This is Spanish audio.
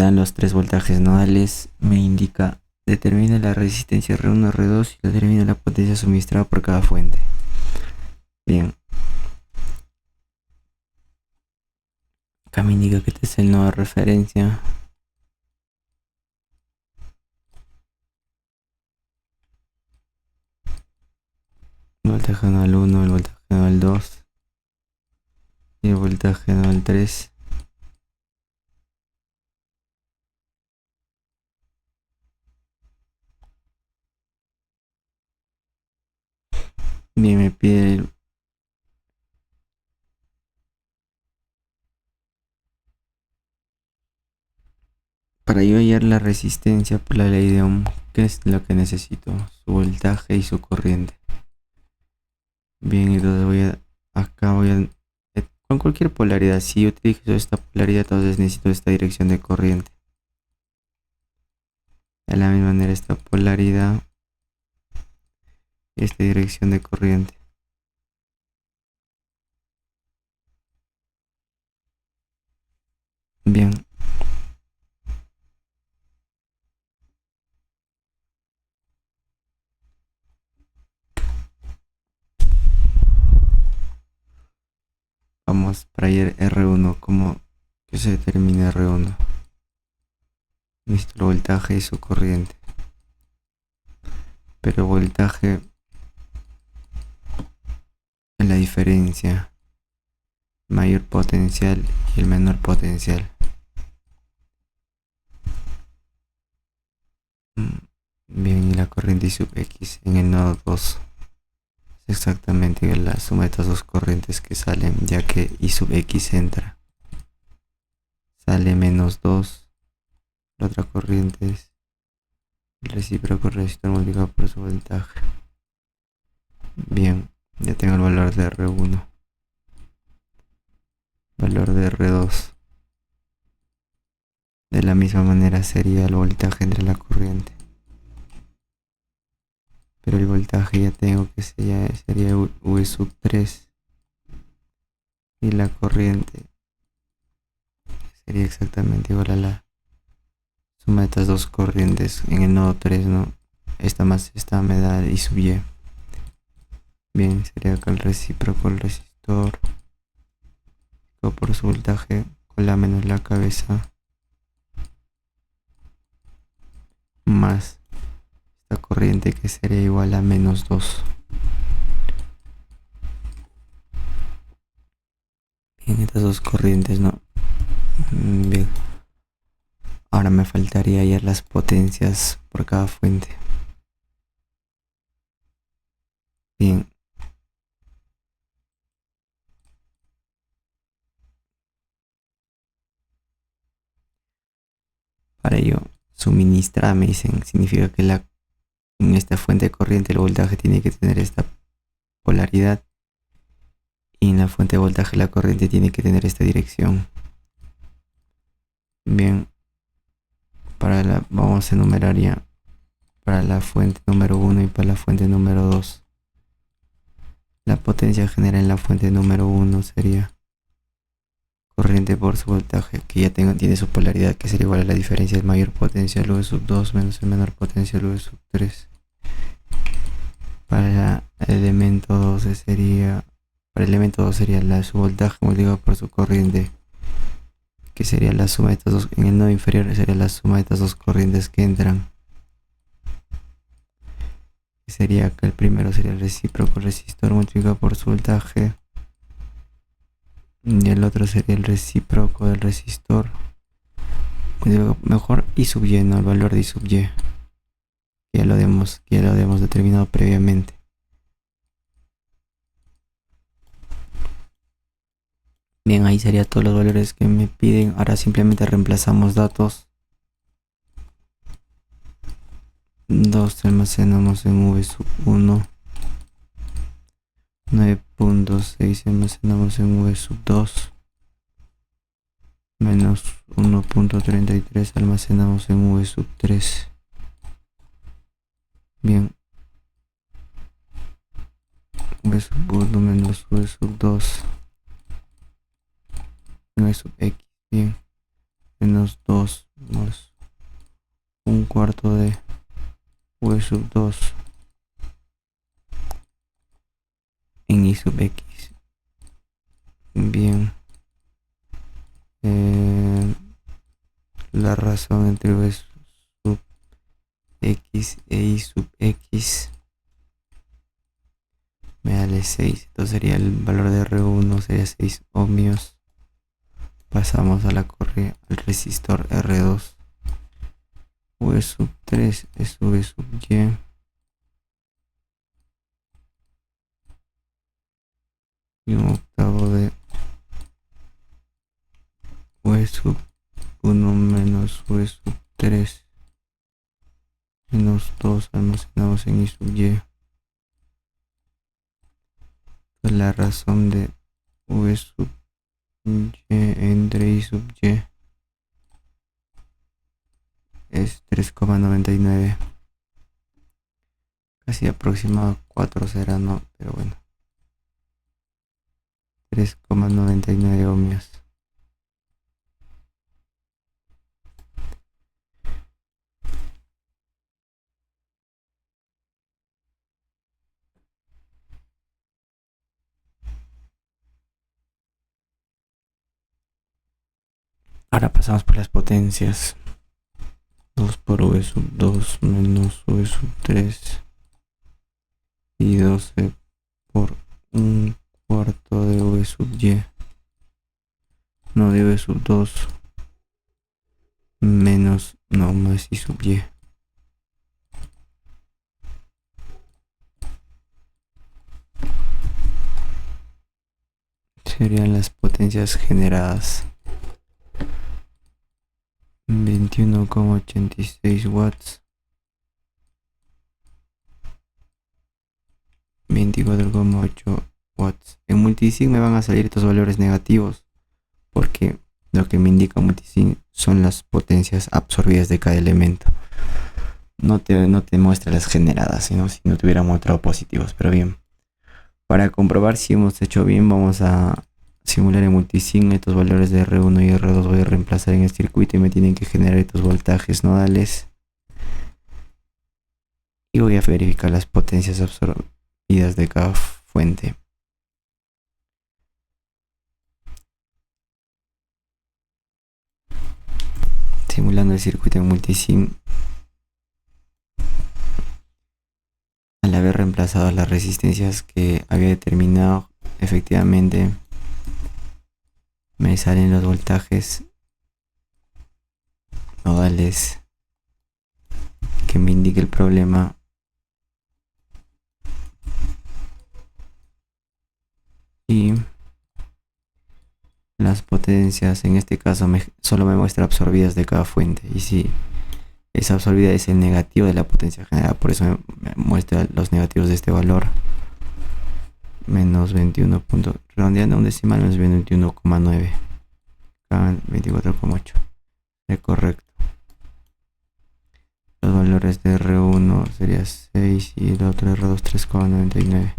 dan los tres voltajes nodales, me indica determina la resistencia R1, R2 y determina la potencia suministrada por cada fuente. Bien. Acá me indica que este es el nodo de referencia. El voltaje nodal 1, el voltaje nodal 2 y el voltaje nodal 3. Bien, me pide para yo hallar la resistencia por la ley de Ohm, ¿qué es lo que necesito? Su voltaje y su corriente. Bien, entonces acá voy a, con cualquier polaridad, si utilizo esta polaridad, entonces necesito esta dirección de corriente. De la misma manera esta polaridad, esta dirección de corriente. Bien. Vamos para ir R1, como que se determina R1. Necesito el voltaje y su corriente. Pero voltaje es la diferencia. Mayor potencial y el menor potencial. Bien, y la corriente I sub X en el nodo 2 es exactamente la suma de estas dos corrientes que salen, ya que I sub X entra. Sale -2. La otra corriente es el recíproco resistor multiplicado por su voltaje. Bien, ya tengo el valor de R1. Valor de R2. De la misma manera sería el voltaje entre la corriente. Pero el voltaje ya tengo que sería V sub 3. Y la corriente sería exactamente igual a la suma de estas dos corrientes en el nodo 3, ¿no? Esta más esta me da I sub Y. Bien, sería acá el recíproco, el resistor por su voltaje con la menos la cabeza más esta corriente que sería igual a -2. Bien, estas dos corrientes, ¿no? Bien. Ahora me faltaría hallar las potencias por cada fuente. Bien. Para ello, suministrar, me dicen, significa que en esta fuente de corriente el voltaje tiene que tener esta polaridad y en la fuente de voltaje la corriente tiene que tener esta dirección. Bien, vamos a enumerar ya para la fuente número 1 y para la fuente número 2. La potencia general en la fuente número 1 sería corriente por su voltaje, que ya tiene su polaridad, que sería igual a la diferencia del mayor potencial V sub 2 menos el menor potencial V sub 3. Para el elemento 2 sería su voltaje multiplicado por su corriente, que sería la suma de estas dos. En el nodo inferior sería la suma de estas dos corrientes que entran. Sería que el primero sería el recíproco resistor multiplicado por su voltaje y el otro sería el recíproco del resistor, mejor I sub Y, no el valor de I sub Y, que ya lo habíamos determinado previamente. Bien, ahí serían todos los valores que me piden. Ahora simplemente reemplazamos datos. 2 almacenamos en V sub 1. 9.6 almacenamos en V sub 2. Menos 1.33 almacenamos en V sub 3. Bien. V sub 1 menos V sub 2. V sub X. Bien. menos 2 más un cuarto de v sub 2 en i sub x. Bien. La razón entre v sub x e i sub x me da 6. Entonces sería el valor de R1 sería 6 ohmios. Pasamos a la correa al resistor R2. V sub 3 es V sub y. Y un octavo de V sub 1 menos V sub 3 menos 2 almacenados en I sub y. Pues la razón de V sub y entre I sub y es 3,99. Casi aproximado a 4 será, no, pero bueno. 3,99 ohmios. Ahora pasamos por las potencias. 2 por V sub 2 menos V sub 3 y 12 por un cuarto de V sub y. No, de V sub 2 menos, no, más I sub y. Serían las potencias generadas. 21,86 watts, 24,8 watts. En multisig me van a salir estos valores negativos porque lo que me indica multisig son las potencias absorbidas de cada elemento. No te muestra las generadas, sino si no tuviera mostrado positivos. Pero bien, para comprobar si hemos hecho bien, vamos a simular en multisig estos valores de R1 y R2 voy a reemplazar en el circuito y me tienen que generar estos voltajes nodales y voy a verificar las potencias absorbidas de cada fuente. Simulando el circuito en multisig, al haber reemplazado las resistencias que había determinado, efectivamente me salen los voltajes nodales que me indique el problema y las potencias, en este caso solo me muestra absorbidas de cada fuente, y si esa absorbida es el negativo de la potencia generada, por eso me muestra los negativos de este valor. Menos 21. Redondeando un decimal, menos 21,9. 24,8. Es correcto. Los valores de R1 sería 6 y el otro R2 3,99.